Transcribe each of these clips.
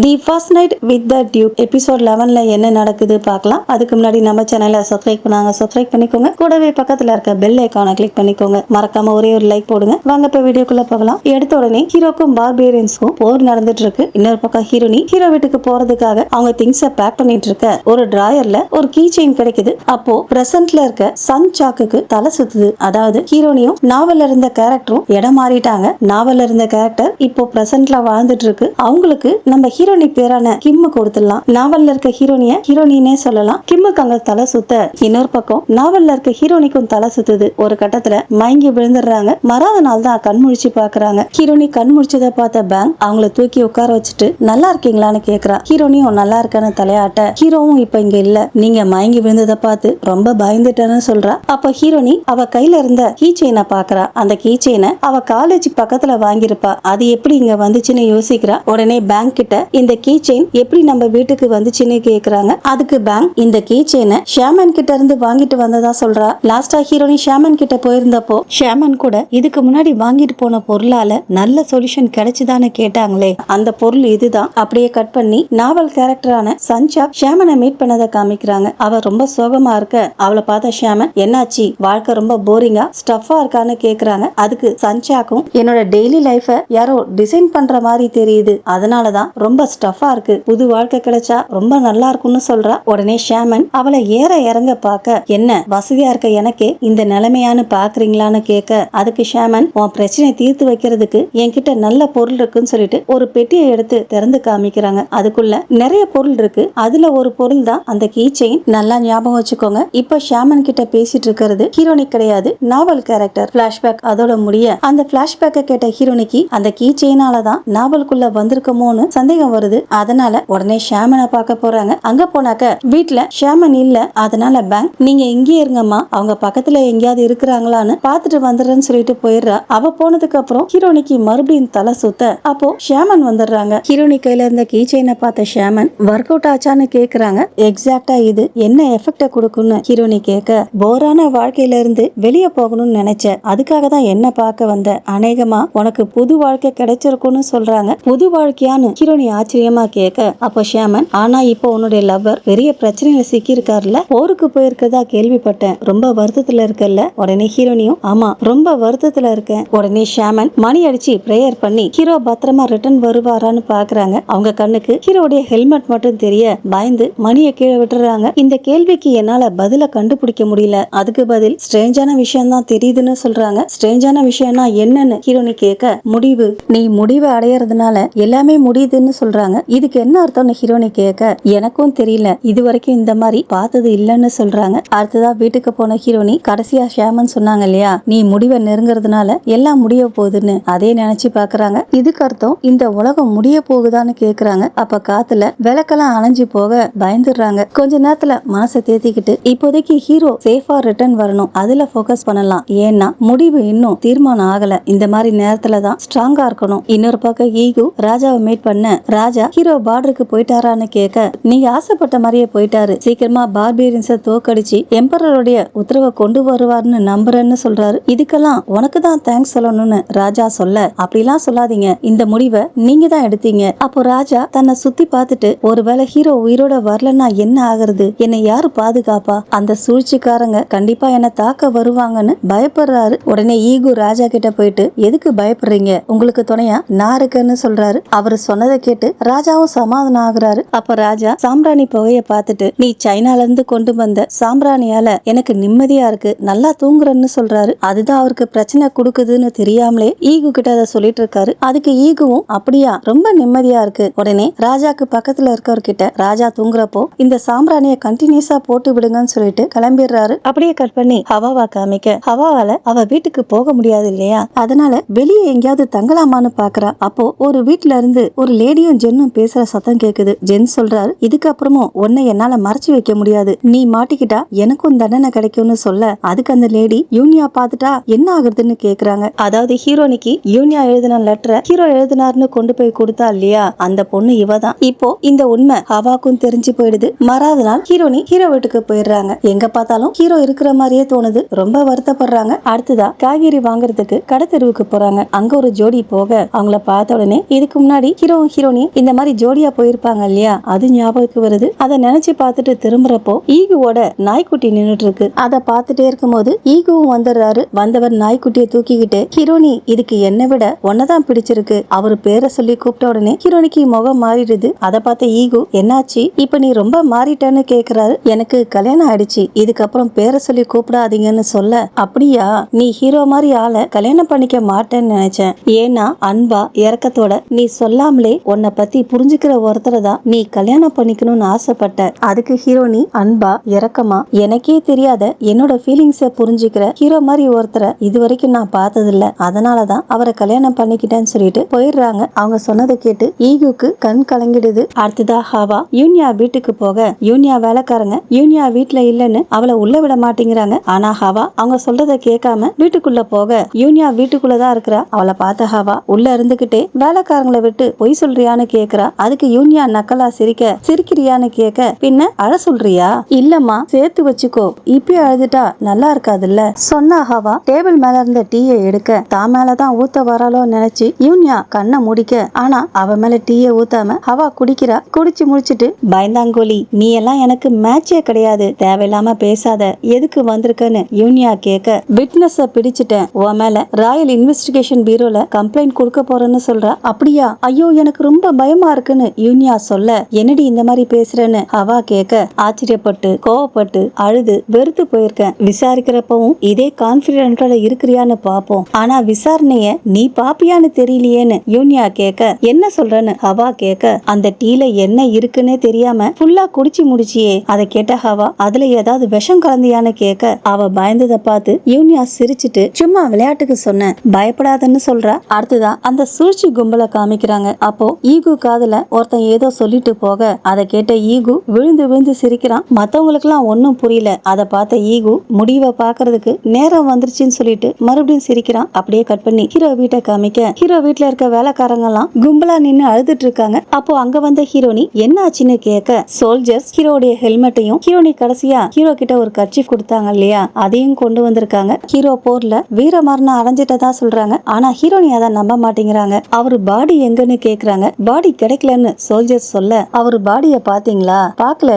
The first night with the Duke episode 11ல என்ன நடக்குது பார்க்கலாம். அதுக்கு முன்னாடி நம்ம சேனலை சப்ஸ்கிரைப் பண்ணிக்கோங்க. கூடவே பக்கத்துல இருக்க பெல் ஐக்கானை கிளிக் பண்ணிக்கோங்க. மறக்காம ஒரே ஒரு லைக் போடுங்க. வாங்க இப்ப வீடியோக்குள்ள போகலாம். எடுத்த உடனே ஹீரோக்கும் பார்பேரியன்ஸ்க்கும் போர் நடந்துட்டு இருக்கு. இன்னொரு பக்கம் ஹீரோ வீட்டுக்கு போறதுக்காக அவங்க திங்ஸை பேக் பண்ணிட்டு இருக்க ஒரு டிராயர்ல ஒரு கீ செயின் கிடைக்குது. அப்போ பிரசன்ட்ல இருக்க சன் சாக்குக்கு தலை சுத்துது. அதாவது ஹீரோனியும் நாவல்ல இருந்த கேரக்டரும் இடம் மாறிட்டாங்க. நாவல்ல இருந்த கேரக்டர் இப்போ பிரசன்ட்ல வாழ்ந்துட்டு இருக்கு. அவங்களுக்கு நம்ம ஹீரோனி பேரான கிம்மு கொடுத்துடலாம். நாவல்ல இருக்க ஹீரோனினே சொல்லலாம். கிம்முக்கு அங்க தலை சுத்த, இன்னொரு பக்கம் நாவல்ல இருக்க ஹீரோனிக்கும் தலை சுத்துது. ஒரு கட்டத்துல மயங்கி விழுந்துடுறாங்க. மறாத நாள் தான் கண் முழிச்சு பாக்குறாங்க. ஹீரோனி கண் முழிச்சதை பார்த்த பேங்க் அவங்கள தூக்கி உட்கார வச்சுட்டு நல்லா இருக்கீங்களான்னு கேக்குறா. ஹீரோனியும் நல்லா இருக்கான்னு தலையாட்ட, ஹீரோவும் இப்ப இங்க இல்ல, நீங்க மயங்கி விழுந்ததை பார்த்து ரொம்ப பயந்துட்டேன்னு சொல்றா. அப்ப ஹீரோனி அவ கையில இருந்த கீ செயினை பாக்குறா. அந்த கீ செயினை அவ காலேஜ் பக்கத்துல வாங்கியிருப்பா. அது எப்படி இங்க வந்துச்சுன்னு யோசிக்கிறா. உடனே பேங்க் கிட்ட இந்த கீ செயின் எப்படி நம்ம வீட்டுக்கு வந்துச்சுன்னு கேக்குறாங்க. அதுக்கு பேங்க் இந்த கீ செயினை ஷாமன் கிட்ட இருந்து வாங்கிட்டு வந்ததா சொல்றா. லாஸ்டா ஹீரோனி ஷாமன் கிட்ட போயிருந்தப்போ ஷாமன் கூட இதுக்கு முன்னாடி வாங்கிட்டு போன பொருளால நல்ல சொல்யூஷன் கிடைச்சுதான்னு கேட்டாங்களே, அந்த பொருள் இதுதான். அப்படியே கட் பண்ணி நாவல் கேரக்டரான சன்சாக் ஷாமனை மீட் பண்ணதை காமிக்கிறாங்க. அவ ரொம்ப சோகமா இருக்க அவளை பார்த்த ஷாமன் என்னாச்சு, வாழ்க்கை ரொம்ப போரிங்கா ஸ்டஃபா இருக்கான்னு கேக்குறாங்க. அதுக்கு சன்சாக்கும் என்னோட டெய்லி லைஃப யாரோ டிசைன் பண்ற மாதிரி தெரியுது, அதனாலதான் ரொம்ப ஸ்டஃபா இருக்கு, புது வாழ்க்கை கிடைச்சா ரொம்ப நல்லா இருக்கும்னு சொல்றா. உடனே ஷாமன் அவளை ஏற இறங்க பார்க்க, என்ன வசதியா இருக்க எனக்கே இந்த நிலைமையான்னு பாக்குறீங்களான்னு கேட்க, அதுக்கு ஷாமன் உன் பிரச்சனை தீர்த்து வைக்கிறதுக்கு என்கிட்ட நல்ல பொருள் இருக்குன்னு சொல்லிட்டு ஒரு பெட்டியை எடுத்து திறந்து காமிக்கிறாங்க. அதுக்குள்ள நிறைய பொருள் இருக்கு. அதுல ஒரு பொருள் தான் அந்த கீ செயின். நல்லா ஞாபகம் வச்சுக்கோங்க, இப்ப ஷாமன் கிட்ட பேசிட்டு இருக்கிறது ஹீரோனி கிடையாது, நாவல் கேரக்டர். பிளாஷ்பேக் அதோட முடிய அந்த பிளாஷ்பேக்கை கேட்ட ஹீரோனிக்கு அந்த கீ செயினால தான் நாவலுக்குள்ள வந்திருக்கமோன்னு சந்தேகம் வருது. அதனால உடனே ஷாமனை பார்க்க போறாங்க. அங்க போனாக்க வீட்டுல ஷாமன் இல்ல. அதனால பேங்க் நீங்க இங்கே இருங்கம்மா, அவங்க பக்கத்துல எங்கேயாவது இருக்கிறாங்களான்னு பாத்துட்டு வந்துடுறேன்னு சொல்லிட்டு போயிடுறா. அவ போனதுக்கு அப்புறம் ஹீரோனிக்கு மறுபடியும் தலை சுத்த, அப்போ ஷாமன் வந்துடுறாங்க. ஹீரோனி கையில இருந்த கீ செயினை பார்த்த ஷாமன் ஒர்க் அவுட் ஆச்சான்னு கேக்குறாங்க. எக்ஸாக்டா இது என்ன எஃபெக்ட கொடுக்கும்னு ஹீரோனி கேட்க, போரான வாழ்க்கையில இருந்து வெளியே போகணும்னு நினைச்ச, அதுக்காக தான் என்ன பார்க்க வந்த, அநேகமா உனக்கு புது வாழ்க்கை கிடைச்சிருக்கும்னு சொல்றாங்க. புது வாழ்க்கையான்னு ஹீரோனி ஆச்சரியமா கேட்க, அப்போ ஷாமன் ஆனா இப்போ உன்னுடைய லவ்வர் பெரிய பிரச்சனையில சிக்கி இருக்காருல்ல, போருக்கு போயிருக்கதா கேள்விப்பட்டேன், ரொம்ப வருத்தத்துல இருக்கல்ல. உடனே ஹீரோனியும் ஆமா ரொம்ப வருத்தத்துல இருக்கேன். உடனே ஷாமன் மணி அடிச்சு பிரேயர் பண்ணி ஹீரோ பத்திரமா ரிட்டர்ன் வருவாரான்னு பாக்குறாங்க. அவங்க கண்ணுக்கு ஹீரோடைய ஹெல்மெட் மட்டும் தெரிய பயந்து மணியை கீழே விட்டுறாங்க. இந்த கேள்விக்கு என்னால பதில கண்டுபிடிக்க முடியல, அதுக்கு பதில் ஸ்ட்ரேஞ்சான விஷயம் தான் தெரியுதுன்னு சொல்றாங்க. ஸ்ட்ரேஞ்சான விஷயம்னா என்னன்னு ஹீரோனி கேட்க, முடிவு, நீ முடிவை அடையறதுனால எல்லாமே முடியுதுன்னு சொல்றாங்க. இதுக்கு என்ன அர்த்தம்னு ஹீரோனி கேட்க, எனக்கும் தெரியல, இது வரைக்கும் இந்த மாதிரி பார்த்தது இல்லைன்னு சொல்றாங்க. அடுத்ததா வீட்டுக்கு போன ஹீரோனி கடைசியா ஷாமன் சொன்னாங்க இல்லையா, நீ முடிவை நெருங்குறதுனால எல்லாம் முடிய போகுதுன்னு, அதே நினைச்சு பாக்குறாங்க. இதுக்கு அர்த்தம் இந்த உலகம் முடிய போகுதான்னு கேக்குறாங்க. அப்ப காத்துல விளக்கெல்லாம் அணைஞ்சு போக பயந்துடுறாங்க. கொஞ்ச நேரத்துல மனசை தேத்திக்கிட்டு இப்போதைக்கு ஹீரோ சேஃபா ரிட்டர்ன் வரணும், அதுல போக்கஸ் பண்ணலாம். ஏன்னா முடிவு இன்னும் தீர்மானம் ஆகல, இந்த மாதிரி நேரத்துலதான் ஸ்ட்ராங்கா இருக்கணும். இன்னொரு பக்கம் ஈகு ராஜாவை மீட் பண்ண, ராஜா ஹீரோ பார்டருக்கு போயிட்டாரான்னு கேட்க, நீங்க ஆசைப்பட்ட மாதிரியே போயிட்டாரு, சீக்கிரமா பார்பேரியன்ஸை தோக்கடிச்சு எம்பரருடைய உத்தரவை கொண்டு வருவார்னு நம்புறேன்னு சொல்றாரு. இதுக்கெல்லாம் உனக்கு தான் தேங்க்ஸ் சொல்லணும்னு ராஜா சொல்ல, அப்படிலாம் சொல்லாதீங்க, இந்த முடிவை நீங்க தான் எடுத்தீங்க. அப்போ ராஜா தன்னை சுத்தி பார்த்துட்டு, ஒருவேளை ஹீரோ உயிரோட வரலன்னா என்ன ஆகுறது, என்னை யாரு பாதுகாப்பா, அந்த சூழ்ச்சிக்காரங்க கண்டிப்பா என்ன தாக்க வருவாங்கன்னு பயப்படுறாரு. உடனே ஈகு ராஜா கிட்ட போயிட்டு, எதுக்கு பயப்படுறீங்க, உங்களுக்கு துணையா நான் இருக்கேன்னு சொல்றாரு. அவரு சொன்னதை கேட்டு ராஜாவும் சமாதானம் ஆகுறாரு. அப்ப ராஜா சாம்பிராணி புகைய பார்த்துட்டு, நீ சைனால இருந்து கொண்டு வந்த சாம்பிராணியால எனக்கு நிம்மதியா இருக்கு, நல்லா தூங்குறேன்னு சொல்றாரு. அதுதான் அவருக்கு பிரச்சனை கொடுக்குதுன்னு தெரியாமலே ஈகு கிட்ட அதை சொல்லிட்டு இருக்காரு. அதுக்கு ஈகுவும் அப்படியா, ரொம்ப நிம்மதியா இருக்கு. உடனே ராஜாக்கு பக்கத்துல இருக்கவர்கிட்ட, ராஜா தூங்குறப்போ இந்த சாம்பிராணிய கண்டினியூஸா போட்டு விடுங்கன்னு சொல்லிட்டு கிளம்பிடுறாரு. அப்படியே கட் பண்ணி ஹவாவா காமிக்க, ஹவாவால அவ வீட்டுக்கு போக முடியாது இல்லையா, அதனால வெளியே எங்கேயாவது தங்கலாமான்னு பாக்குறா. அப்போ ஒரு வீட்டுல இருந்து ஒரு லேடியும் ஜென்னும் பேசுற சத்தம் கேக்குது. ஜென் சொல்றாரு, இதுக்கப்புறமும் உன்னை என்னால மறைச்சு வைக்க முடியாது, நீ மாட்டிக்கிட்டா எனக்கும் தண்டனை கிடைக்கும்னு சொல்ல, அதுக்கு அந்த லேடி யூனியா பாத்துட்டா என்ன ஆகுறதுன்னு கேக்குறாங்க. அதாவது ஹீரோனிக்கு யூனியா எழுதின லெட்டரை ஹீரோ எழுதினார்னு கொண்டு போய் கொடுத்தா இல்லையா, அந்த பொண்ணு இவதான். இப்போ இந்த உண்மை ஹவாக்கும் தெரிஞ்சு போயிடுது. மறாவது நாள் ஹீரோனி ஹீரோ வீட்டுக்கு போயிடுறாங்க. எங்க பார்த்தாலும் ஹீரோ இருக்கிற மாதிரியே தோணுது, ரொம்ப வருத்தப்படுறாங்க. அடுத்ததா காய்கறி வாங்குறதுக்கு கடை தெருவுக்கு போறாங்க. அங்க ஒரு ஜோடி போக அவங்கள பார்த்த உடனே இதுக்கு முன்னாடி ஹீரோவும் ஹீரோனியும் ஹீரோனி இந்த மாதிரி ஜோடியா போயிருப்பாங்க இல்லையா, அது ஞாபகத்துக்கு வருது. அதை நினைச்சு பார்த்துட்டு திரும்புறப்போ ஈகுவோட நாய்க்குட்டி நின்னுட்டு இருக்கு. அதை பார்த்துட்டே இருக்கும்போது ஈகுவும் வந்துடுறாரு. வந்தவர் நாய்க்குட்டியை தூக்கிக்கிட்டு, ஹீரோனி இதுக்கு என்னை விட ஒன்னதான் பிடிச்சிருக்கு, அவரு பேரை சொல்லி கூப்பிட்ட உடனே ஹீரோனிக்கு முகம் மாறிடுது. அதை பார்த்த ஈகு, என்னாச்சு இப்ப நீ ரொம்ப மாறிட்டேன்னு கேக்குறாரு. எனக்கு கல்யாணம் ஆயிடுச்சு, இதுக்கப்புறம் பேரை சொல்லி கூப்பிடாதீங்கன்னு சொல்ல, அப்படியா, நீ ஹீரோ மாதிரி ஆளை கல்யாணம் பண்ணிக்க மாட்டேன்னு நினைச்சேன். ஏன்னா அன்பா இறக்கத்தோட நீ சொல்லாமலே உன்னை பத்தி புரிஞ்சுக்கிற ஒருத்தரை தான் நீ கல்யாணம் பண்ணிக்கணும்னு ஆசைப்பட்ட. அதுக்கு ஹீரோனி அன்பா இறக்கமா எனக்கே தெரியாத என்னோட ஃபீலிங்ஸ புரிஞ்சுக்கிற ஹீரோ மாதிரி ஒருத்தரை இது வரைக்கும் நான் பார்த்ததில்ல, அதனாலதான் அவரை கல்யாணம் பண்ணிக்கிட்டேன்னு சொல்லிட்டு போயிடுறாங்க. அவங்க சொன்னதை கேட்டு ஈகுக்கு கண் கலங்கிடுது. அடுத்ததா ஹாவா யூனியா வீட்டுக்கு போக, யூனியா வேலைக்காரங்க யூனியா வீட்டுல இல்லன்னு அவளை உள்ள விட மாட்டேங்கிறாங்க. ஆனா ஹாவா அவங்க சொல்றதை கேட்காம வீட்டுக்குள்ள போக, யூனியா வீட்டுக்குள்ளதான் இருக்கிறா. அவளை பார்த்த ஹாவா உள்ள இருந்துகிட்டே வேலைக்காரங்களை விட்டு பொய் சொல்றியான்னு கேக்குறா. அதுக்கு யூனியா நக்கலா சிரிக்கிறியான்னு கேட்க, பின்ன அழ சொல்றியா? இல்லம்மா சேர்த்து வச்சுக்கோ, இப்பயே அழுதுட்டா நல்லா இருக்காதுல்ல சொன்னா ஹாவா டேபிள் மேல இருந்த டீயை எடுக்க, தான் மேலதான் ஊத்த வராலோ நினைச்சு யூனியா கண்ணை முடிக்க, ஆனா அவ மேல டீயை ஊத்தாம ஹாவா குடிக்கிறா. குடிச்சு முடிச்சிட்டு, பயந்தாங்கோலி நீ எல்லாம் எனக்கு மேட்சே கிடையாது, தேவையில்லாம பேசாத, எதுக்கு வந்திருக்கன்னு யூனியா கேட்க, விட்னஸ பிடிச்சிட்டேன், உன் மேல ராயல் இன்வெஸ்டிகேஷன் பீரோல கம்ப்ளைண்ட் கொடுக்க போறேன்னு சொல்றா. அப்படியா, ஐயோ எனக்கு ரொம்ப பயமா இருக்குன்னு யூனியா சொல்ல, என்னடி இந்த மாதிரி பேசுறேன்னு ஹாவா கேட்க, ஆச்சரியப்பட்டு கோவப்பட்டு அழுது வெறுத்து போயிருக்கேன், விசாரிக்கிறப்பவும் இதே கான்பிடென்டோட இருக்கிறியான்னு பாப்போம், ஆனா விசாரணைய நீ பாப்பியான்னு தெரியலையேன்னு யூனியா கேட்க, என்ன சொல்றன்னு ஹவா கேட்க, அந்த டீல என்ன இருக்குன்னே தெரியாம ஃபுல்லா குடிச்சு முடிச்சியே, அதை கேட்ட ஹவா அதுல ஏதாவது விஷம் கலந்தியான்னு கேட்க, அவ பயந்ததை பார்த்து யூனியா சிரிச்சிட்டு, சும்மா விளையாட்டுக்கு சொன்னேன், பயப்படாதன்னு சொல்றா. அடுத்ததான் அந்த சூழ்ச்சி கும்பல காமிக்கிறாங்க. அப்போ ஈகு காதுல ஒருத்தன் ஏதோ சொல்லிட்டு போக, அதை கேட்ட ஈகு விழுந்து விழுந்து சிரிக்கிறான். மத்தவங்களுக்கு எல்லாம் ஒன்னும் புரியல. அதை பார்த்த ஈகு முடிவை பாக்குறதுக்கு நேரம் வந்துருச்சுன்னு சொல்லிட்டு மறுபடியும் சிரிக்கிறான். அப்படியே கட் பண்ணி ஹீரோ வீட்டை காமிக்க, ஹீரோ வீட்டுல இருக்க வேலைக்காரங்க எல்லாம் கும்பலா நின்னு அழுதுட்டு இருக்காங்க. அப்போ அங்க வந்த ஹீரோனி என்ன ஆச்சுன்னு கேட்க, சோல்ஜர்ஸ் ஹீரோடைய ஹெல்மெட்டையும், ஹீரோனி கடைசியா ஹீரோ கிட்ட ஒரு கர்ச்சீஃப் கொடுத்தாங்க இல்லையா, அதையும் கொண்டு வந்திருக்காங்க. ஹீரோ போர்ல வீர மரணம் அடைஞ்சிட்டதா சொல்றாங்க. ஆனா ஹீரோனி அதை நம்ப மாட்டேங்கிறாங்க. அவரு பாடி எங்கன்னு கேக்குறாங்க. பாடி கிடைக்கலன்னு சோல்ஜர்ஸ் சொல்ல, அவரு பாடிய பாத்தீங்களா? பாக்கல,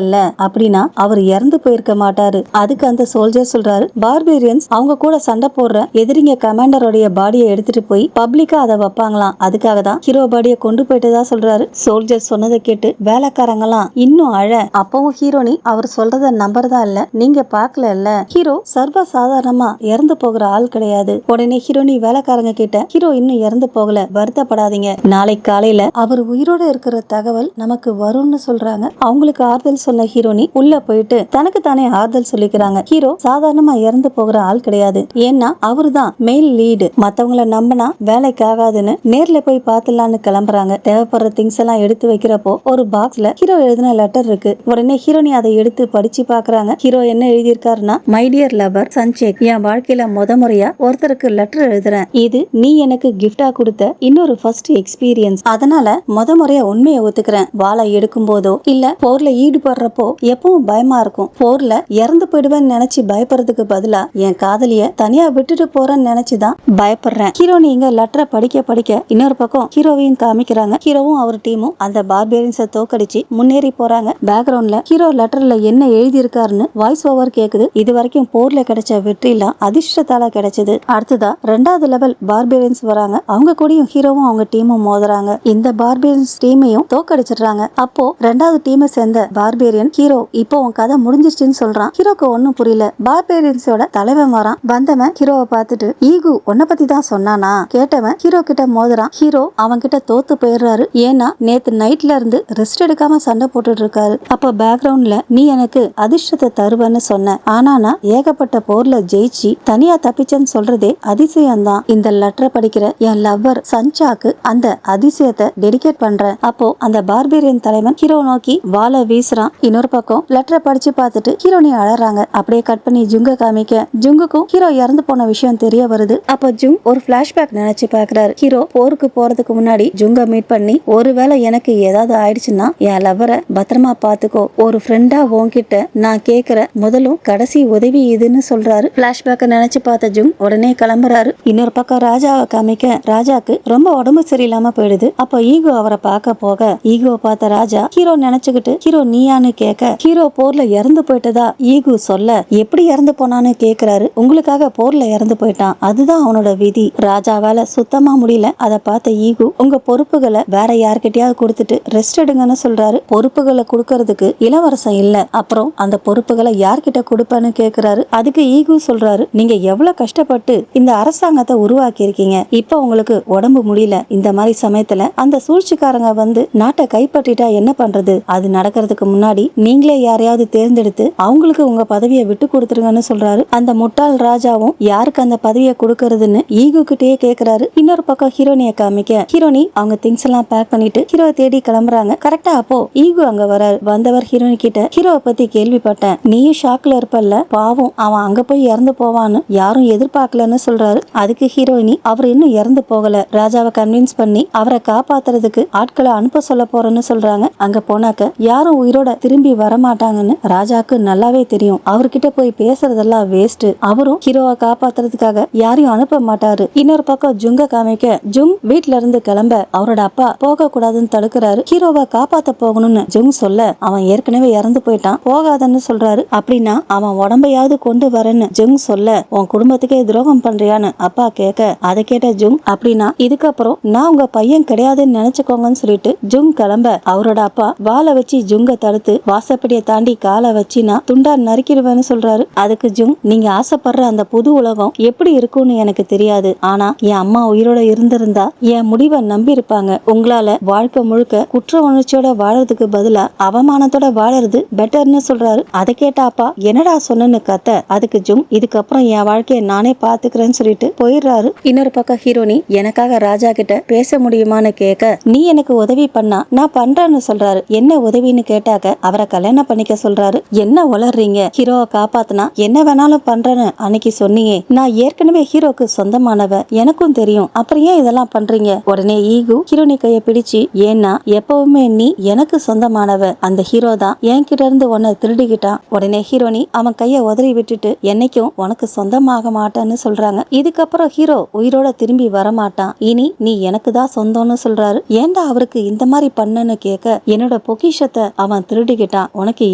அப்படின்னா அவர் இறந்து போயிருக்க மாட்டாரு. அதுக்கு அந்த சோல்ஜர் சொல்றாரு, பார்பேரியன்ஸ் அவங்க கூட சண்டை போடுற எதிரிங்க கமாண்டரோடைய பாடியை எடுத்துட்டு போய் பப்ளிக்கா அதை வைப்பாங்களாம், அதுக்காக தான் ஹீரோ பாடியை கொண்டு போயிட்டதா சொல்றாரு. சோல்ஜர் சொன்னதை கேட்டு வேலைக்காரங்களாம் இன்னும் அழ. அப்பவும் ஹீரோனி அவர் சொல்றத நம்பறதா இல்ல, நீங்க பாக்கல, ஹீரோ சர்வ சாதாரணமா இறந்து போகிற ஆள் கிடையாது. உடனே ஹீரோனி வேலைக்காரங்க கிட்ட, ஹீரோ இன்னும் இறந்து போகல, வருத்தப்படாதீங்க, நாளைக்கு காலையில அவர் உயிரோட இருக்கிற தகவல் நமக்கு வரும்னு சொல்றாங்க. அவங்களுக்கு ஆறுதல் சொன்ன ஹீரோனி உள்ள போயிட்டு தனக்கு தானே ஆறுதல் சொல்லிக்கிறாங்க. ஹீரோ சாதாரணமா இறந்து போகிற ஆள் கிடையாது, ஏன்னா அவரு தான் மெயில் லீடு, மத்தவங்களை நம்பினா வேலைக்கு ஆகாதுன்னு நேர்ல போய் பாத்துலான்னு கிளம்புறாங்க. தேவைப்படுற திங்ஸ் எல்லாம் எடுத்து வைக்கிறப்போ ஒரு பாக்ஸ்ல ஹீரோ எழுதின லெட்டர் இருக்கு. உடனே ஹீரோனி அதை எடுத்து படிச்சு பாக்குறாங்க. ஹீரோ என்ன எழுதியிருக்காருன்னா, மை டியர் லவர் சஞ்சேக், என் வாழ்க்கையில முறையா ஒருத்தருக்கு லெட்டர் எழுதுறேன், இது நீ எனக்கு கிஃப்டா கொடுத்த இன்னொரு ஃபர்ஸ்ட் எக்ஸ்பீரியன்ஸ், அதனால முறையா உண்மையை ஒத்துக்கிறேன். வாழை எடுக்கும் போதோ இல்ல போர்ல ஈடுபடுறப்போ எப்பவும் பயமா இருக்கும். போர்ல இறந்து போயிடுவேன்னு நினைச்சு பயப்படுறதுக்கு பதிலா என் காதலிய தனியா விட்டுட்டு போறேன்னு நினைச்சுதான் பயப்படுறேன். ஹீரோ நீங்க லெட்டரை படிக்க படிக்க இன்னொரு பக்கம் ஹீரோவையும் காமிக்கிறாங்க. ஹீரோவும் அவர் டீமும் அந்த பார்பேரியன்ஸை தோக்கடிச்சு முன்னேறி போறாங்க. பேக்ரவுண்ட்ல ஹீரோ லெட்டர்ல என்ன எழுதி இருக்காருன்னு வாய்ஸ் ஓவர் கேக்குது. இது வரைக்கும் போர்ல கிடைச்ச வெற்றிலாம் அதிர்ஷ்டத்தால கிடைச்சது. அடுத்ததா 2வது லெவல் பார்பேரியன்ஸ் வராங்க. அவங்க கூடயும் ஹீரோவும் அவங்க டீமும் மோதுறாங்க. இந்த பார்பேரியன்ஸ் டீமையும் தோக்கடிச்சிடுறாங்க. அப்போ 2வது டீமை சேர்ந்த பார்பேரியன், ஹீரோ இப்போ உன் கதை முடிஞ்சிருச்சுன்னு சொல்றான். ஹீரோக்கு ஒன்னும் புரியல. பார்பேரியன்ஸோட தலைவன் வரான். வந்தவன் ஹீரோவை பார்த்துட்டு, ஈகு உன்னை பத்தி தான் சொன்னானா? கேட்டவன் ஹீரோ கிட்ட மோதுறான். ஹீரோ அவன் கிட்ட தோத்து போயிடுறாரு. ஏன்னா நேத்து நைட்ல இருந்து ரெஸ்ட் எடுக்காம சண்டை போட்டுட்டு இருக்காரு. அப்ப பேக்ரவுண்ட்ல நீ எனக்கு அதிர்ஷ்டத்தை தருவன்னு சொன்ன, ஆனா நான் ஏகப்பட்ட போர்ல ஜெயிச்சு தனியா தப்பிச்சேன்னு சொல்றதே அதிசயம்தான். இந்த லெட்டரை படிக்கிற என் லவ்வர் சஞ்சாக்கு அந்த அதிசயத்தை டெடிகேட் பண்றேன். அப்போ அந்த பார்பேரியன் தலைவன் ஹீரோ நோக்கி வாளை வீசுறான். இன்னொரு பக்கம் லெட்டரை படிச்சு பார்த்துட்டு ஹீரோனி அழறாங்க. அப்படியே கட் பண்ணி ஜுங்க காமிக்க, ஜுங்குக்கும் ஹீரோ இறந்து போன விஷயம் தெரிய வருது. அப்போ ஜுங் ஒரு பிளாஷ்பேக் நினைச்சு பாக்குறாரு. ஹீரோ போருக்கு போறதுக்கு முன்னாடி ஜுங்க மீட் பண்ணி, ஒருவேளை எனக்கு ஏதாவது ஆயிடுச்சுன்னா என் லவ்வரை பத்திரமா பாத்துக்கோ, ஒரு ஃப்ரெண்டா உன்கிட்ட நான் கேக்குற முதலும் கடைசி உதவி இதுன்னு சொல்றாரு. பிளாஷ்பேக்க நினைச்சு பார்த்த ஜுங் உடனே கிளம்புறாரு. இன்னொரு பக்கம் ராஜாவை காமிக்க, ராஜாக்கு ரொம்ப உடம்பு சரியில்லாம போயிடுது. அப்போ ஈகோ அவரை பார்க்க போக ஈகோ பார்த்த ராஜா ஹீரோ நினைச்சுக்கிட்டு ஹீரோ நீயான்னு கேட்க ஹீரோ போர்ல இறந்து போயிட்டதா ஈகு சொல்ல எப்படி இறந்து போனான்னு கேக்குறாரு. உங்களுக்காக போர்ல இறந்து போயிட்டான், அதுதான் அவனோட விதி. ராஜாவால சுத்தமா முடியல. அதை பார்த்த ஈகு உங்க பொறுப்புகளை வேற யார்கிட்டயாவது கொடுத்துட்டு ரெஸ்ட் எடுங்கன்னு சொல்றாரு. பொறுப்புகளை கொடுக்கறதுக்கு இளவரசன் இல்ல, அப்புறம் அந்த பொறுப்புகளை யார்கிட்ட கொடுப்பேன்னு கேக்குறாரு. அதுக்கு ஈகு சொல்றாரு, நீங்க எவ்வளவு கஷ்டப்பட்டு இந்த அரசாங்கத்தை உருவாக்கி இருக்கீங்க, இப்ப உங்களுக்கு உடம்பு முடியல. இந்த மாதிரி சமயத்துல அந்த சூழ்ச்சிக்காரங்க வந்து நாட்டை கைப்பற்றிட்டா என்ன பண்றது? அது நடக்கிறதுக்கு முன்னாடி நீங்களே யாரையாவது தேர்ந்தெடுத்து அவங்களுக்கு உங்க பதவியை விட்டு கொடுத்துருங்கன்னு சொல்றாரு. அந்த முட்டாள் ராஜாவும் யாருக்கு அந்த பதவியை கொடுக்கறதுன்னு ஈகு கிட்டே கேக்குறாரு. இன்னொரு பக்கம் ஹீரோனிய காமிக்க ஹீரோனி அவங்க திங்ஸ் எல்லாம் பேக் பண்ணிட்டு ஹீரோ தேடி கிளம்புறாங்க. கரெக்டா அப்போ ஈகு அங்க வராரு. வந்தவர் ஹீரோனி கிட்ட ஹீரோவை பத்தி கேள்விப்பட்டேன், நீயும் ஷாக்ல இருப்பல்ல, பாவம் அவன் அங்க போய் இறந்து போவான்னு யாரும் எதிர்பார்க்கலன்னு சொல்றாரு. அதுக்கு ஹீரோயினி அவர் இன்னும் இறந்து போகல, ராஜாவை கன்வின்ஸ் பண்ணி அவரை காப்பாத்துறதுக்கு ஆட்களை அனுப்ப சொல்ல போறேன்னு சொல்றாங்க. அங்க போனாக்க யாரும் உயிரோட திரும்பி வரமாட்டாங்கன்னு ராஜாக்கு நல்லாவே தெரியும். அவர்கிட்ட போய் பேசுறதெல்லாம் வேஸ்ட். அவரும் ஹீரோவை காப்பாத்துறதுக்காக யாரையும் அனுப்ப மாட்டாரு. இன்னொரு பக்கம் ஜுங்க காமிக்க ஜுங் வீட்ல இருந்து கிளம்ப அவரோட அப்பா போக கூடாதுன்னு தடுக்கிறாரு. ஹீரோவை காப்பாத்த போகணும்னு ஜுங் சொல்ல அவன் ஏற்கனவே இறந்து போயிட்டான், போகாதன்னு சொல்றாரு. அப்படின்னா அவன் உடம்பையாவது கொண்டு வரேன்னு ஜுங் சொல்ல உன் குடும்பத்துக்கே துரோகம் பண்றியான்னு அப்பா கேட்க அதை கேட்ட ஜுங் அப்படின்னா இதுக்கப்புறம் நான் உங்க பையன் கிடையாதுன்னு நினைச்சுக்கோங்கன்னு சொல்லிட்டு ஜுங் கிளம்ப அவரோட அப்பா வாளை வச்சு ஜுங்க தடுத்து வாசப்படியை தாண்டி காலை வச்சு நான் துண்டா நறுக்கிடுவேன்னு சொல்றாரு. அதுக்கு ஜுங் நீங்க ஆசைப்படுற அந்த புது உலகம் எப்படி இருக்கும்னு எனக்கு தெரியாது, ஆனா என் அம்மா உயிரோட இருந்திருந்தா என் முடிவை நம்பி இருப்பாங்க. உங்களால வாழ்க்கை முழுக்க குற்ற உணர்ச்சியோட வாழறதுக்கு பதிலா அவமானத்தோட வாழறது பெட்டர்னு சொல்றாரு. அதை கேட்ட அப்பா என்னடா சொன்னு கத்த அதுக்கு ஜுங் இதுக்கப்புறம் என் வாழ்க்கையை நானே பாத்துக்கிறேன்னு சொல்லிட்டு போயிடுறாரு. இன்னொரு பக்கம் ஹீரோனி எனக்காக ராஜா கிட்ட பேச முடியுமான்னு கேட்க நீ எனக்கு உதவி பண்ணா நான் பண்றேன்னு சொல்றாரு. என்ன உதவின்னு கேட்டாக்க அவரை கல்யாணம் பண்ணிக்க சொல்றாரு. என்ன உளறீங்க, ஹீரோவை காப்பாத்தினா என்ன வேணாலும் பண்றேன்னு அன்னைக்கு சொன்னீங்க, நான் ஏற்கனவே ஹீரோக்கு சொந்தமானவ, எனக்கும் தெரியும், அப்புறம் ஏன் இதெல்லாம் பண்றீங்க? உடனே ஈகு ஹீரோனி கைய பிடிச்சு ஏன்னா எப்பவுமே நீ எனக்கு சொந்தமானவ, அந்த ஹீரோ தான் என்கிட்ட இருந்து உன்னை திருடிக்கிட்டான். உடனே ஹீரோனி அவன் கைய உதறி விட்டுட்டு என்னைக்கும் உனக்கு சொந்தமாக மாட்டான்னு சொல்றாங்க. இதுக்கப்புறம் ஹீரோ உயிரோட திரும்பி வரமாட்டான், இனி நீ எனக்கு தான் சொந்தம்னு சொல்றாரு. ஏன்டா அவருக்கு இந்த மாதிரி பண்ணன்னு கேட்க என்னோட பொக்கிஷத்தை அவன் திருடிக்கிட்டான், உனக்கு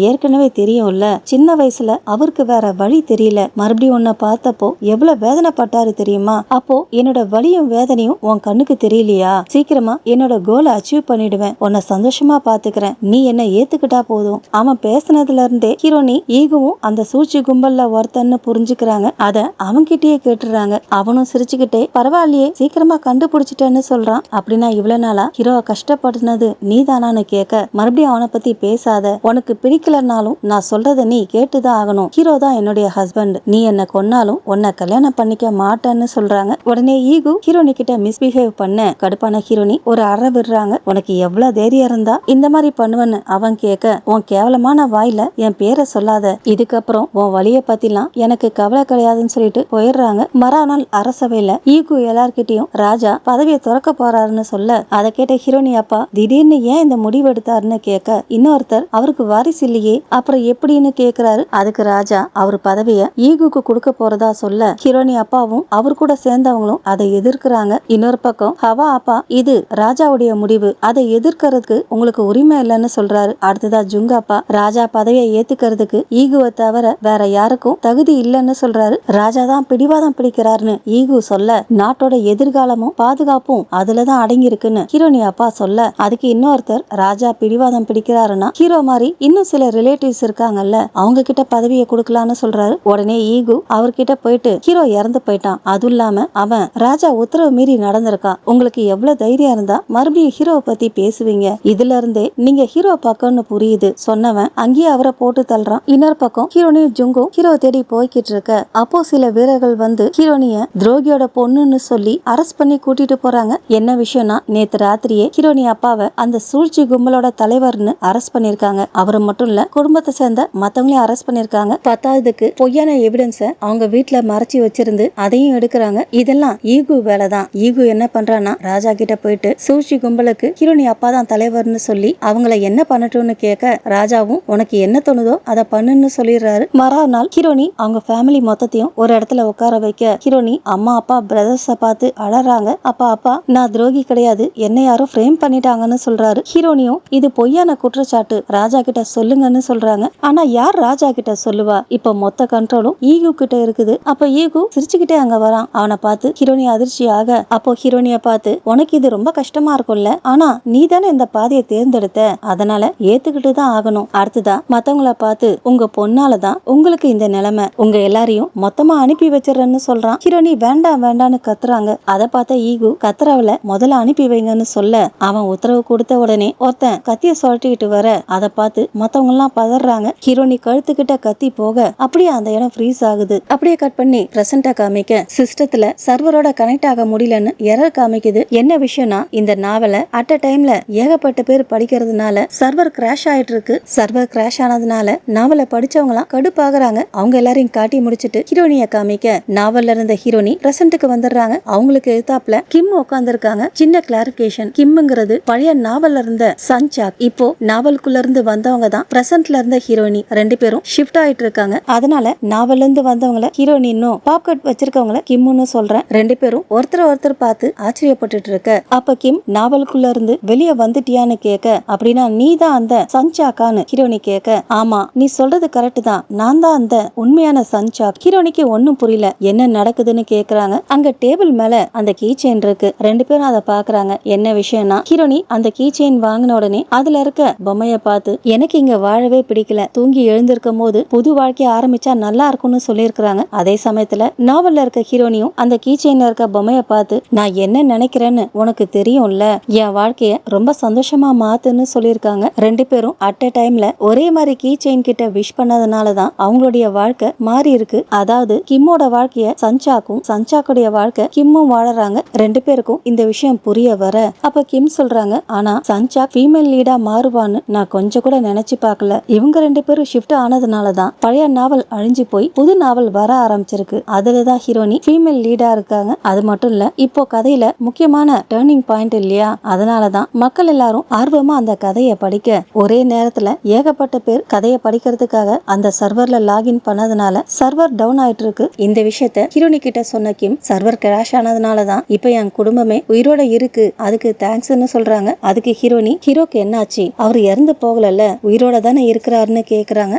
ஏற்கனவே தெரியும்ல, சின்ன வயசுல அவருக்கு வேற வழி தெரியல, மறுபடியும் உன்னை பார்த்தப்போ எவ்வளவு வேதனைப்பட்டாரு தெரியுமா, அப்போ என்னோட வலியும் வேதனையும் உன் கண்ணுக்கு தெரியலையா, சீக்கிரமா என்னோட கோலை அச்சீவ் பண்ணிடுவேன், உன்னை சந்தோஷமா பாத்துக்கிறேன், நீ என்ன ஏத்துக்கிட்டா போதும். அவன் பேசினதுல இருந்தே ஹீரோனி ஈகவும் அந்த சூழ்ச்சி கும்பல்ல ஒருத்தன்னு புரிஞ்சுக்கிறாங்க. அத அவன்கிட்டயே கேட்டுறாங்க. அவனும் சிரிச்சுக்கிட்டே பரவாயில்லையே சீக்கிரமா கண்டுபிடிச்சிட்டேன்னு சொல்றான். அப்படின்னா இவ்வளவு நாளா ஹீரோவை கஷ்டப்படுனது நீதானான்னு கேட்க மறுபடியும் அவனை பத்தி பேசாத, உனக்கு பிடிக்கலனாலும் நான் சொல்றத நீ கேட்டுதான் ஆகணும், ஹீரோ தான் என்னுடைய ஹஸ்பண்ட், நீ என்ன கொன்னாலும் உன்னை கல்யாணம் பண்ணிக்க மாட்டேன்னு சொல்றாங்க. உடனே ஈகு ஹீரோனி கிட்ட மிஸ்பிஹேவ் பண்ண கடுப்பான ஹீரோனி ஒரு அற விடுறாங்க. உனக்கு எவ்வளவு தைரியம் இருந்தா இந்த மாதிரி பண்ணுவன்னு அவன் கேட்க உன் கேவலமான வாயில என் பேரை சொல்லாத, இதுக்கப்புறம் உன் வழிய பத்திலாம் எனக்கு கவலை கிடையாதுன்னு சொல்லிட்டு போயிடுறாங்க. மறுநாள் அரசவையில ஈகு எல்லார்கிட்டையும் ராஜா பதவியை துறக்க போறாருன்னு சொல்ல அதை கேட்ட ஹீரோனி அப்பா திடீர்னு ஏன் இந்த முடிவு எடுத்தாருன்னு கேட்க இன்னொருத்தர் அவருக்கு வாரிசு இல்லையே அப்புறம் எப்படின்னு கேக்குறாரு. அதுக்கு ராஜா அவர் பதவியை ஈகுக்கு கொடுக்க போறதா சொல்ல ஹீரோனி அப்பாவும் அவர் கூட சேர்ந்தவங்களும் அதை எதிர்க்கிறாங்க. இன்னொரு பக்கம் ஹவா அப்பா இது ராஜாவுடைய முடிவு, அதை எதிர்க்கிறதுக்கு உங்களுக்கு உரிமை இல்லைன்னு சொல்றாரு. அடுத்ததா ஜுங்க அப்பா ராஜா பதவியை ஏத்துக்கிறதுக்கு ஈகுவை தவிர வேற யாருக்கும் தகுதி இல்லைன்னு சொல்றாரு. ராஜா தான் பிடிவாதம் பிடிக்கிறாருன்னு ஈகு சொல்ல நாட்டோட எதிர்காலமும் பாதுகாப்பும் அதுலதான் அடங்கி இருக்குன்னு ஹீரோனி அப்பா சொல்ல அதுக்கு இன்னொருத்தர் ராஜா பிடிவாதம் பிடிக்கிறாருன்னா ஹீரோ மாதிரி இன்னும் சில ரிலேட்டிவ்ஸ் இருக்காங்கல்ல அவங்க கிட்ட பதவியை கொடுக்கலான்னு சொல்றாரு. உடனே ஈகு அவர்கிட்ட போயிட்டு ஹீரோ இறந்து போயிட்டான், அதுவும் இல்லாம அவன் ராஜா உத்தரவு மீறி நடந்திருக்கான், உங்களுக்கு எவ்வளவு தைரியம் இருந்தா மறுபடியும் ஹீரோவை பத்தி பேசுவீங்க, இதுல இருந்தே நீங்க ஹீரோ பக்கம்னு புரியுது சொன்னவன் அங்கேயே அவரை போட்டு தள்ளுறான். இன்னொரு பக்கம் ஹீரோனியும் ஜுங்கும் ஹீரோ தேடி போய்கிட்டு இருக்க அப்போ சில வீரர்கள் வந்து ஹீரோனிய துரோகியோட பொண்ணுன்னு சொல்லி அரெஸ்ட் பண்ணி கூட்டிட்டு போறாங்க. என்ன விஷயம்னா நேத்து ராத்திரியே ஹீரோனி அப்பாவை அந்த சூழ்ச்சி கும்பலோட தலைவர்னு அரெஸ்ட் பண்ணிருக்காங்க. அவரு மட்டும் இல்ல குடும்பத்தை சேர்ந்த மத்தவங்களையும் அரெஸ்ட் பண்ணிருக்காங்க. பத்தாவதுக்கு பொய்யான எவிடன்ஸ அவங்க வீட்டுல மறைச்சி வச்சிருந்து அதையும் எடுக்கிறாங்க. இதெல்லாம் ஈகு வேலைதான். ஈகு என்ன பண்றான்னா ராஜா கிட்ட போயிட்டு சூழ்ச்சி கும்பலுக்கு ஹீரோனி அப்பா தான் தலைவர்னு சொல்லி அவங்கள என்ன பண்ணட்டும்னு கேட்க ராஜாவும் உனக்கு என்ன தோணுதோ அதை பண்ணுன்னு சொல்லிடுறாரு. மறுநாள் ஹீரோனி அவங்க ஃபேமிலி மொத்தத்தையும் ஒரு இடத்துல உட்கார வைக்க ஹீரோனி அம்மா அப்பா பிரதர்ஸ பார்த்து அழறாங்க. அப்பா நான் துரோகி கிடையாது, என்னைய யாரோ ஃப்ரேம் பண்ணிட்டாங்கன்னு சொல்றாரு. ஹீரோனியும் இது பொய்யான குற்றச்சாட்டு, ராஜா கிட்ட சொல்லுங்கன்னு சொல்றாங்க. ஆனா யார் ராஜா கிட்ட சொல்லுவா? இப்ப மொத்த கண்ட்ரோலும் ஈகு கிட்ட இருக்குது. அப்ப ஈகு சிரிச்சுக்கிட்டே அங்க வரான். அவனை பார்த்து ஹீரோனி அதிர்ச்சியாக, அப்போ ஹீரோனிய பார்த்து உனக்கு இது ரொம்ப கஷ்டமா இருக்கும்ல, ஆனா நீ தானே இந்த பாதையை தேர்ந்தெடுத்த, அதனால ஏத்துக்கிட்டு தான் ஆகணும். அடுத்ததா மத்தவங்கள பார்த்து உங்க பொண்ணாலதான் உங்களுக்கு இந்த நிலைமை, உங்க எல்லாரையும் மொத்தமா அனுப்பி வச்சிடறேன்னு சொல்றான். ஹீரோனி வேண்டாம் வேண்டான்னு கத்துறாங்க. அதை பார்த்த ஈகு கத்துறவள முதல்ல அனுப்பி வைங்கன்னு சொல்ல அவன் உத்தரவு கொடுத்த உடனே ஒருத்தன் கத்திய சொல்லிட்டு வர அதை பார்த்து மத்தவங்க எல்லாம் பதறாங்க. ஹீரோனி கழுத்துக்கிட்ட கத்தி போக அப்படியே அந்த இடம் ஃப்ரீஸ் ஆகுது. அப்படியே கட் பண்ணி பிரசன்டா காமிக்க சிஸ்டத்துல சர்வரோட கனெக்ட் ஆக முடியலன்னு எரர் காமிக்குது. என்ன விஷயம்னா இந்த நாவல அட் அ டைம்ல ஏகப்பட்ட பேர் படிக்கிறதுனால சர்வர் கிராஷ் ஆயிட்டு இருக்கு. சர்வர் கிராஷ் ஆனதுனால நாவல படிச்சவங்க கடுப்பாகிறாங்க. அவங்க எல்லாரையும் காட்டி முடிச்சிட்டு ஹீரோனிய காமிக்க நாவல்ல இருந்த ஹீரோனி பிரசன்ட்டுக்கு வந்துடுறாங்க. அவங்களுக்கு எதிர்த்தாப்புல கிம் உட்கார்ந்துருக்காங்க. சின்ன கிளாரிபிகேஷன், கிம்ங்கிறது பழைய நாவல்ல இருந்த சன்சாக், இப்போ நாவலுக்குள்ள இருந்து வந்தவங்க தான் பிரசன்ட்ல இருந்த ஹீரோனி. ரெண்டு பேரும் ஷிஃப்ட் ஆயிட்டு இருக்காங்க. அதனால நாவல்ல இருந்து வந்தவங்கள ஹீரோனி இன்னும் பாப்கட் வச்சிருக்கவங்கள கிம்னு சொல்றேன். ரெண்டு பேரும் ஒருத்தர் பார்த்து ஆச்சரியப்பட்டு இருக்க அப்ப கிம் நாவலுக்குள்ள இருந்து வெளியே வந்துட்டியான்னு கேட்க, அப்படின்னா நீ தான் அந்த சன்சாக்கான்னு ஹீரோனி கேட்க, ஆமா நீ சொல்றது கரெக்ட் தான், நான் தான் அந்த உண்மையான சன்சாக். ஹீரோனிக்கு ஒன்னும் புரியல என்ன நடக்குதுன்னு கேக்குறாங்க. அங்க டேபிள் மேல அந்த கீ செயின் இருக்கு. ரெண்டு பேரும் அதை பாக்குறாங்க. என்ன விஷயம்னா ஹீரோனி அந்த கீ செயின் வாங்கின உடனே அதுல இருக்க பொம்மைய பார்த்து எனக்கு இங்க வாழவே பிடிக்கல, தூங்கி எழுந்திருக்கும் போது புது வாழ்க்கைய ஆரம்பிச்சா நல்லா இருக்கும்னு சொல்லியிருக்கிறாங்க. அதே சமயத்துல நாவல்ல இருக்க ஹீரோனியும் அந்த கீ செயின்ல இருக்க பொம்மைய பார்த்து நான் என்ன நினைக்கிறேன்னு உனக்கு தெரியும்ல, என் வாழ்க்கைய ரொம்ப சந்தோஷமா மாத்துன்னு சொல்லியிருக்காங்க. ரெண்டு பேரும் அட் அ டைம்ல ஒரே மாதிரி கீ செயின் கிட்ட விஷ் பண்ணதுனாலதான் அவங்களுடைய வாழ்க்கை மாறி இருக்கு. அதாவது கிம்மோட வாழ்க்கைய சன்சாக்கும், சன்சாக்குடைய வாழ்க்கை கிம்மும் வாழறாங்க. ரெண்டு பேருக்கும் இந்த விஷயம் புரிய வர அப்ப கிம் சொல்றாங்க, ஆனா சன்சாக் ஃபீமேல் லீடா மாறுவான்னு நான் கொஞ்சம் கூட நினைச்சு பார்க்கல. இவங்க ரெண்டு பேரும் ஷிஃப்ட் ஆனதுனாலதான் பழைய நாவல் அழிஞ்சு போய் புது நாவல் வர ஆரம்பிச்சிருக்கு. அதுலதான் ஹீரோனி ஃபீமேல் லீடா இருக்காங்க. அது மட்டும் இல்ல இப்போ கதையில முக்கியமான டர்னிங் பாயிண்ட் இல்லையா, அதனாலதான் மக்கள் எல்லாரும் ஆர்வமா அந்த கதையை படிக்க ஒரே நேரத்துல ஏகப்பட்ட பேர் கதையை படிக்கிறதுக்காக அந்த சர்வர்ல லாகின் பண்ணதுனால சர்வர் டவுன் ஆயிட்டு இருக்கு. இந்த விஷயத்த ஹீரோனி கிட்ட சொன்ன கிம் சர்வர் கிராஷ் ஆனதுனாலதான் இப்ப என் குடும்பமே உயிரோட இருக்கு, அதுக்கு தேங்க்ஸ்ன்னு சொல்றாங்க. அதுக்கு ஹீரோனி ஹீரோக்கு என்னாச்சு, அவர் இறந்து போகல, உயிரோட தானே இருக்கிறாருன்னு கேக்குறாங்க.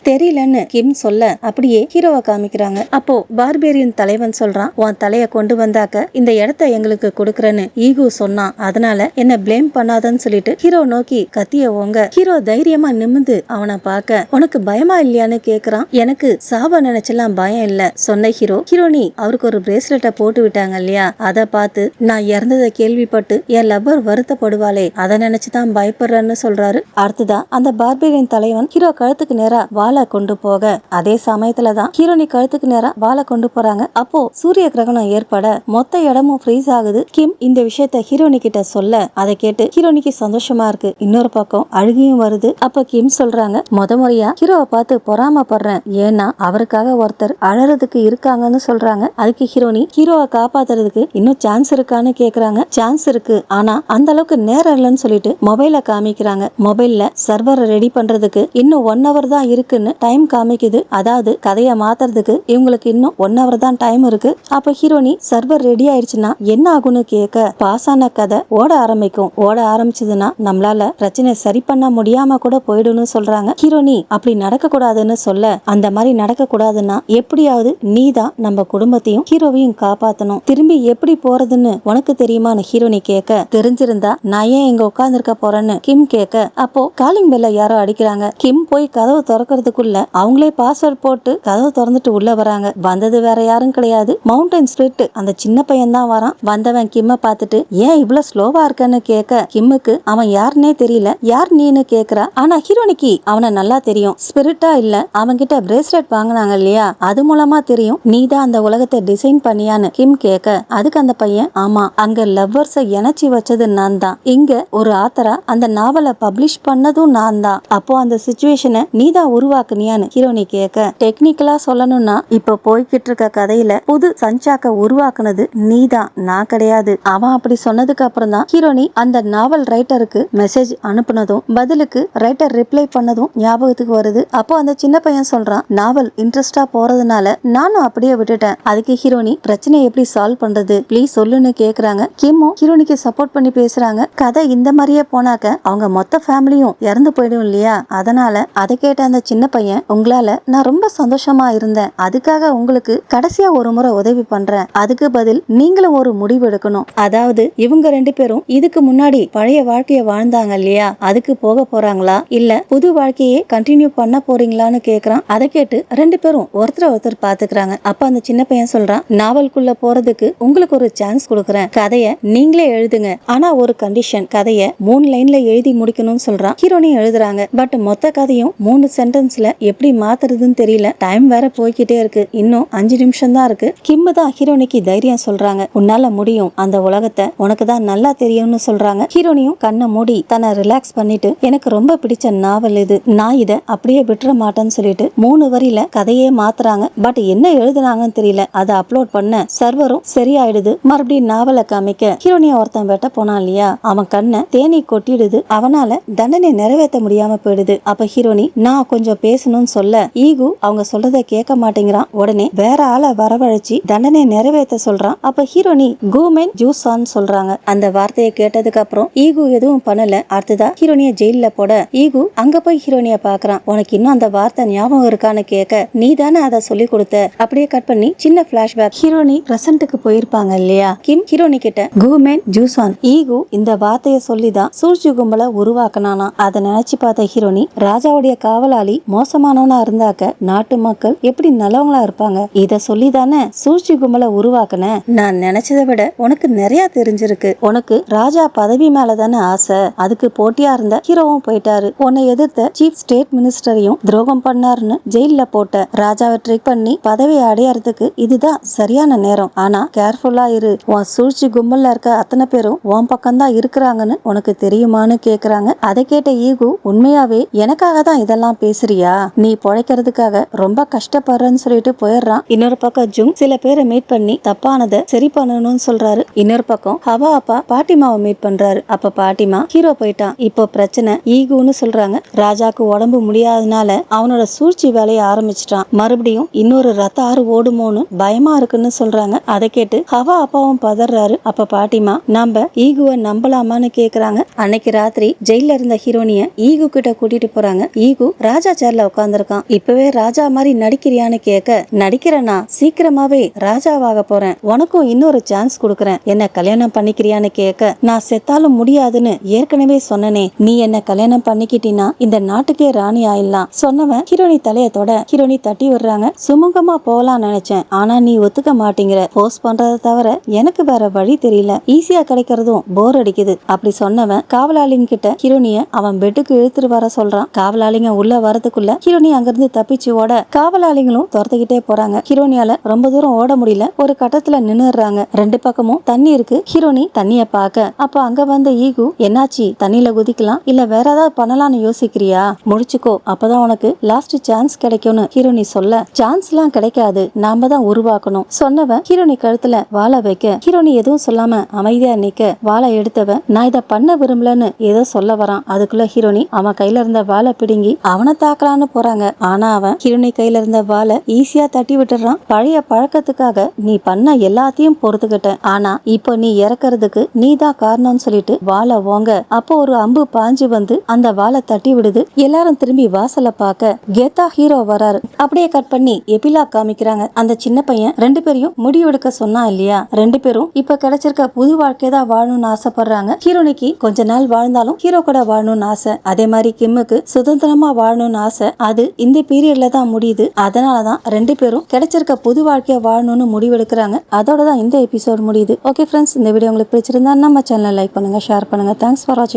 தெரியலன்னு கிம் சொல்ல அப்படியே ஹீரோவை காமிக்கிறாங்க. அப்போ பார்பேரியன் தலைவன் சொல்றான், உன் தலைய கொண்டு வந்தாக்க இந்த இடத்த எங்களுக்கு கொடுக்கறன்னு ஈகு சொன்னான், அதனால என்ன பிளேம் பண்ணாதன்னு சொல்லிட்டு ஹீரோ நோக்கி கத்திய ஓங்க. ஹீரோ தைரியமா நிமிந்து அவனை பார்க்க உனக்கு பயமா இல்லையான்னு கேக்குறான். எனக்கு சாப நினைச்செல்லாம் பயம் இல்ல சொன்ன ஹீரோனி அவருக்கு ஒரு பிரேஸ்லெட்டை போட்டு விட்டாங்க இல்லையா, அதை பார்த்து நான் இறந்ததை கேள்விப்பட்டு என் லவ்வர் வருத்தப்படுவாளே அதை நினைச்சுதான் பயப்படுறேன்னு சொல்றாரு. அடுத்ததான் அந்த பார்பேரியன் தலைவன் ஹீரோ கழுத்துக்கு நேரா வாளை கொண்டு போக அதே சமயத்துலதான் ஹீரோனி கழுத்துக்கு நேரா வாளை கொண்டு போறாங்க. அப்போ சூரிய கிரகணம் ஏற்பட மொத்த இடமும் ஃப்ரீஸ் ஆகுது. கிம் இந்த விஷயத்த ஹீரோனி கிட்ட சொல்ல அதை கேட்டு ஹீரோனிக்கு சந்தோஷமா இருக்கு. இன்னொரு பக்கம் அழுகையும் வருது. அப்ப கிம் சொல்றாங்க, முறையா ஹீரோவை பார்த்து பொறாமப்படுறேன், ஏன்னா அவருக்காக ஒருத்தர் அழறதுக்கு இருக்காங்கன்னு சொல்றாங்க. அதுக்கு ஹீரோனி ஹீரோவை காப்பாத்துறதுக்கு இன்னும் சான்ஸ் இருக்கான்னு கேக்குறாங்க. சான்ஸ் இருக்கு, ஆனா அந்த அளவுக்கு நேரம் இல்லைன்னு சொல்லிட்டு மொபைல காமிக்கிறாங்க. மொபைல்ல சர்வரை ரெடி பண்றதுக்கு இன்னும் 1 hour தான் இருக்குன்னு டைம் காமிக்குது. அதாவது கதையை மாத்துறதுக்கு இவங்களுக்கு இன்னும் 1 hour தான் டைம் இருக்கு. அப்ப ஹீரோனி சர்வர் ரெடி ஆயிடுச்சுன்னா என்ன ஆகும்னு கேட்க பாசான கதை ஓட ஆரம்பிக்கும். ஓட ஆரம்பிச்சதுன்னா நம்மளால பிரச்சனை சரி பண்ண முடியாம கூட போயிடும்னு சொல்றாங்க. ஹீரோனி அப்படி நடக்க கூடாதுன்னு சொல்ல, அந்த மாதிரி நடக்க கூடாதுன்னா எப்படியாவது நீ தான் நம்ம குடும்பத்தையும் ஹீரோவையும் காப்பாத்தணும், திரும்பி எப்படி போறதுன்னு உனக்கு தெரியுமான்னு ஹீரோனி கேட்க, தெரிஞ்சிருந்தா நான் ஏன் இங்க உட்கார்ந்துருக்க போறேன்னு கிம் கேட்க, அப்போ காலிங் பெல்ல யாரோ அடிக்கிறாங்க. கிம் போய் கதவு திறக்கிறதுக்குள்ள அவங்களே பாஸ்வேர்ட் போட்டு கதவு திறந்துட்டு உள்ள வராங்க. வந்தது வேற யாரும் கிடையாது, மவுண்டன் ஸ்ட்ரீட் அந்த சின்ன பையன் தான் வரான். வந்தவன் கிம்ம பார்த்துட்டு ஏன் இவ்வளவு ஸ்லோவா இருக்கன்னு கேட்க, கிம்முக்கு அவன் யாருன்னே தெரியல. யார் நீன்னு கேக்குறா. ஆனா ஹீரோனிக்கு அவனை நல்லா தெரியும். ஸ்பிரிட்டா இல்ல, அவன் கிட்ட பிரேஸ்லெட் வாங்கினாங்க இல்லையா, அது மூலமா தெரியும் நீ தான் அந்த உலகத்தை டிசைன் பண்ணியான்னு கிம் கேட்க, அதுக்கு அந்த பையன் ஆமா அங்க லவ்வர்ஸ இணைச்சி வச்சது நான் தான், இங்க ஒரு ஆத்தரா அந்த நாவலை பப்ளிஷ் பண்ணதும் நான் தான், அப்போ அந்த சிச்சுவேஷனை நீ தான் உருவாக்குனியான்னு ஹீரோனி கேட்க, டெக்னிக்கலா சொல்லணும்னா இப்ப போய்கிட்டு இருக்க கதையில புது சன்சாக்க உருவாக்குனது நீ தான், நான் கிடையாது. அவன் அப்படி சொன்னதுக்கு அப்புறம் தான் ஹீரோனி அந்த நாவல் ரைட்டருக்கு மெசேஜ் அனுப்புனதும் பதிலுக்கு ரைட்டர் ரிப்ளை பண்ணதும் ஞாபகத்துக்கு வருது. அப்போ அந்த சின்ன பையன் சொல்றான், நாவல் இன்ட்ரெஸ்டா போறதுனால நானும் அப்படியே விட்டுட்டேன். அதுக்கு ஹீரோனி பிரச்சனை எப்படி சால்வ் பண்றது ப்ளீஸ் சொல்லுன்னு கேக்குறாங்க. கிம்மும் ஹீரோனிக்கு சப்போர்ட் பண்ணி பேசுறாங்க. கதை இந்த மாதிரியே போனாக்க அவங்க மொத்த ஃபேமிலியும் இறந்து போயிடும் இல்லையா, அதனால அதை கேட்ட அந்த சின்ன பையன், உங்களால நான் ரொம்ப சந்தோஷமா இருந்தேன், அதுக்காக உங்களுக்கு கடைசியா ஒரு முறை உதவி பண்றேன், அதுக்கு பதில் நீங்களும் ஒரு முடிவு எடுக்கணும். அதாவது இவங்க 2 பேரும் இதுக்கு முன்னாடி பழைய வாழ்க்கைய வாழ்ந்தாங்க இல்லையா, அதுக்கு போக போறாங்களா இல்ல புது வாழ்க்கையே கண்டினியூ பண்ண போறீங்களான்னு கேக்குறான். அதை கேட்டு 2 பேரும் ஒருத்தர் பாத்துக்கிறாங்க. அப்ப அந்த சின்ன பையன் சொல்றான், நாவல்குள்ள போறதுக்கு உங்களுக்கு ஒரு சான்ஸ் கொடுக்கறேன், கதைய நீங்களே எழுதுங்க, ஆனா ஒரு கண்டிஷன், கதைய 3 லைன்ல எழுதி முடிக்கணும்னு சொல்றான். ஹீரோனி எழுதுறாங்க. பட் மொத்த கதையும் 3 சென்டென்ஸ்ல எப்படி மாத்துறதுன்னு தெரியல, டைம் வேற போய்கிட்டே இருக்கு, இன்னும் 5 நிமிஷம் தான் இருக்கு. கிம் தான் ஹீரோனிக்கு தைரியம் சொல்றாங்க, உன்னால முடியும், அந்த உலகத்தை உனக்கு தான் நல்லா தெரியும்னு சொல்றாங்க. ஹீரோனியும் கண்ணை மூடி தன்னை ரிலாக்ஸ் பண்ணிட்டு, எனக்கு ரொம்ப பிடிச்ச நாவல் இது, நான் இதை அப்படியே விட்டுற மாட்டேன்னு சொல்லிட்டு 3 வரியில கதையே மாத்துறாங்க. பட் என்ன எழுதுனாங்கன்னு தெரியல, அதை அப்லோட் பண்ண சர்வரும் சரியாயிடுது. மறுபடியும் நாவலை காமிக்க ஹீரோனியா ஒருத்தன் வெட்ட போனான் இல்லையா, அவன் கண்ணை தேனி கொட்டிடுது, அவனால தண்டனை நிறைவேற்ற முடியாம போயிடுது. அப்ப ஹீரோனி நான் கொஞ்சம் பேசணும்னு சொல்ல ஈகு அவங்க சொல்றதை கேட்க மாட்டேங்கிறான். உடனே வேற ஆளை வரவழைச்சு தண்டனை நிறைவேற்ற சொல்றான். அப்ப ஹீரோனி கூமென் ஜூசான்னு சொல்றாங்க. அந்த வார்த்தையை கேட்டதுக்கு அப்புறம் ஈகு எதுவும் பண்ணல. அடுத்ததா ஹீரோனிய ஜெயில போட ஈகு அங்க போய் ஹீரோனிய பாக்குறான். உனக்கு இன்னும் அந்த வார்த்தை ஞாபகம் இருக்கான்னு கேட்க, நீ தானே அதை சொல்லி கொடுத்த. அப்படியே கட் பண்ணி சின்ன பிளாஷ்பேக், ஹீரோனி பிரசன்ட்டுக்கு போயிருப்பாங்க இல்லையா. கிம் ஹீரோனி கிட்ட கூமென் ஜூசான், ஈகு இந்த வார்த்தையை சொல்லிதான் சூழ்ச்சி கும்பலை உருவாக்கினானா. அதை நினைச்சு பார்த்த ஹீரோனி, ராஜாவுடைய காவலாளி மோசமானவனா இருந்தாக்க நாட்டு மக்கள் எப்படி நல்லவங்களா இருப்பாங்க, இத சொல்லி தானே சூழ்ச்சி கும்பலை உருவாக்குன. நான் நினைச்சதை விட உனக்கு நிறைய தெரிஞ்சிருக்கு, உனக்கு ராஜா பதவி மேலதானே ஆசை, அதுக்கு போட்டியா இருந்த ஹீரோவும் போயிட்டாரு, உன்னை எதிர்த்த சீஃப் ஸ்டேட் மினிஸ்டரையும் துரோகம் பண்ணாருன்னு ஜெயில போட்ட, ராஜாவை ட்ரிக் பண்ணி பதவி அடையறதுக்கு இதுதான் சரியான நேரம், ஆனா கேர்ஃபுல்லா இரு, உன் சூழ்ச்சி கும்பல்ல இருக்க அத்தனை பேரும் உன் பக்கம் தான் இருக்கிறாங்கன்னு உனக்கு தெரியுமான்னு கேக்குறாங்க. அதை கேட்ட ஈகு, உண்மையாவே எனக்காக தான் இதெல்லாம் பேசுறியா, நீ பொழைக்கிறதுக்காக ரொம்ப கஷ்டப்படுறன்னு சொல்லிட்டு போயிடுறான். இன்னொரு பக்கம் ஜுங் சில பேரை மீட் பண்ணி தப்பானதை சரி பண்ணணும்னு சொல்றாரு. இன்னொரு பக்கம் ஹவா அப்பா பாட்டிமாவை மீட் பண்றாரு. அப்ப பாட்டிமா, ஹீரோ போயிட்டான், இப்போ பிரச்சனை ஈகுன்னு சொல்றாங்க. ராஜாக்கு உடம்பு முடியாதனால அவனோட சூழ்ச்சி வேலையை ஆரம்பிச்சிட்டான், மறுபடியும் இன்னொரு ரத்த ஆறு ஓடுமோன்னு பயமா இருக்குன்னு சொல்றாங்க. அதை கேட்டு ஹவா அப்பாவும் பதறாரு. அப்ப பாட்டிமா, நம்ம ஈகுவை நம்பலாமான்னு கேக்குறாங்க. அன்னைக்கு ராத்திரி ஜெயில இருந்த ஹீரோனிய ஈகு கிட்ட கூட்டிட்டு போறாங்க. ஈகு ராஜா சேர்ல உட்கார்ந்துருக்கான். இப்பவே ராஜா மாதிரி நடிக்கிறியான்னு கேட்க, நடிக்கிறனா, சீக்கிரமாவே ராஜாவாக போறேன், உனக்கும் இன்னொரு சான்ஸ் கொடுக்கறேன், என்ன கல்யாணம் பண்ணிக்கிறியான்னு கேட்க, நான் செத்தாலும் முடியாதுன்னு ஏற்கனவே சொன்னனே, நீ என்ன கல்யாணம் பண்ணிக்கிட்டினா இந்த நாட்டுக்கே ராணி ஆயிடலாம் சொன்னவன் ஹீரோனி தலைய தொட ஹீரோனி தட்டி விடுறாங்க. சுமூகமா போகலாம் நினைச்சேன், ஆனா நீ ஒத்துக்க மாட்டேங்கிற, போர்ஸ் பண்றதை தவிர எனக்கு வேற வழி தெரியல, ஈஸியா கிடைக்கிறதும் போர் அடிக்குது. அப்படி சொன்னவன் காவலாளிங்க கிட்ட ஹீரோனிய அவன் பெட்டுக்கு இழுத்துட்டு வர சொல்றான். காவலாளிங்க உள்ள வரதுக்குள்ள ஹீரோனி அங்கிருந்து தப்பிச்சு ஓட காவலாளிங்களும் துரத்துக்கிட்டே போறாங்க. ஹீரோனியால ரொம்ப தூரம் ஓட முடியல, ஒரு கட்டத்துல நின்னுறாங்க. 2 பக்கமும் தண்ணி இருக்கு. ஹீரோனி தண்ணிய பாக்க, அப்ப அங்க வந்த ஈகு, என்னாச்சு, தண்ணியில குதிக்கலாம் இல்ல வேற ஏதாவது பண்ணலாம்னு யோசிக்கிறியா, முடிச்சுக்கோ, அப்பதான் உனக்கு லாஸ்ட் சான்ஸ் கிடைக்கும்னு ஹீரோனி சொல்ல, சான்ஸ் எல்லாம் கிடைக்காது, நாம தான் உருவாக்கணும் சொன்னவன் ஹீரோனி கழுத்துல வாழை வைக்க, ஹீரோனி எதுவும் சொல்லாம அமைதியா நிக்க, வாழை எடுத்தவன் நான் இதை பண்ண விரும்பலன்னு ஏதோ சொல்ல வரான். அதுக்குள்ள ஹீரோனி அவன் கையில இருந்த வாழை பிடுங்கி அவனை தாக்கலான்னு போறாங்க. ஆனா அவன் ஹீரோனி கையில இருந்த வாழை ஈஸியா தட்டி விட்டுறான். பழைய பழக்கத்துக்காக நீ பண்ண எல்லாத்தையும் பொறுத்துக்கிட்ட, ஆனா இப்போ நீ இறக்குறதுக்கு நீ தான் காரணம்னு சொல்லிட்டு வாழை ஓங்க, அப்போ ஒரு அம்பு பாஞ்சு வந்து அந்த வாழை தட்டி விடுது. எல்லாரும் திரும்பி வாசல பார்க்க கெத்தா ஹீரோ வராரு. அப்படியே கட் பண்ணி எபிலா காமிக்கிறாங்க. அந்த சின்ன பையன் 2 பேரையும் முடிவெடுக்க சொன்னா இல்லையா, 2 பேரும் இப்ப கிடைச்சிருக்க புது வாழ்க்கை தான் வாழணும்னு ஆசைப்படுறாங்க. ஹீரோனிக்கு கொஞ்ச நாள் வாழ்ந்தாலும் ஹீரோ கூட வாழணும்னு ஆசை, அதே மாதிரி கிம்முக்கு சுதந்திரமா வாழணும்னு ஆசை, அது இந்த பீரியட்ல தான் முடியுது. அதனாலதான் 2 பேரும் கிடைச்சிருக்க புது வாழ்க்கைய வாழணும்னு முடிவெடுக்கிறாங்க. அதோட தான் இந்த எபிசோட் முடியுது. ஓகே ஃப்ரெண்ட்ஸ், இந்த வீடியோ உங்களுக்கு பிடிச்சிருந்தா நம்ம சேனலை லைக் பண்ணுங்க, ஷேர் பண்ணுங்க. தேங்க்ஸ் ஃபார் வாட்சிங்.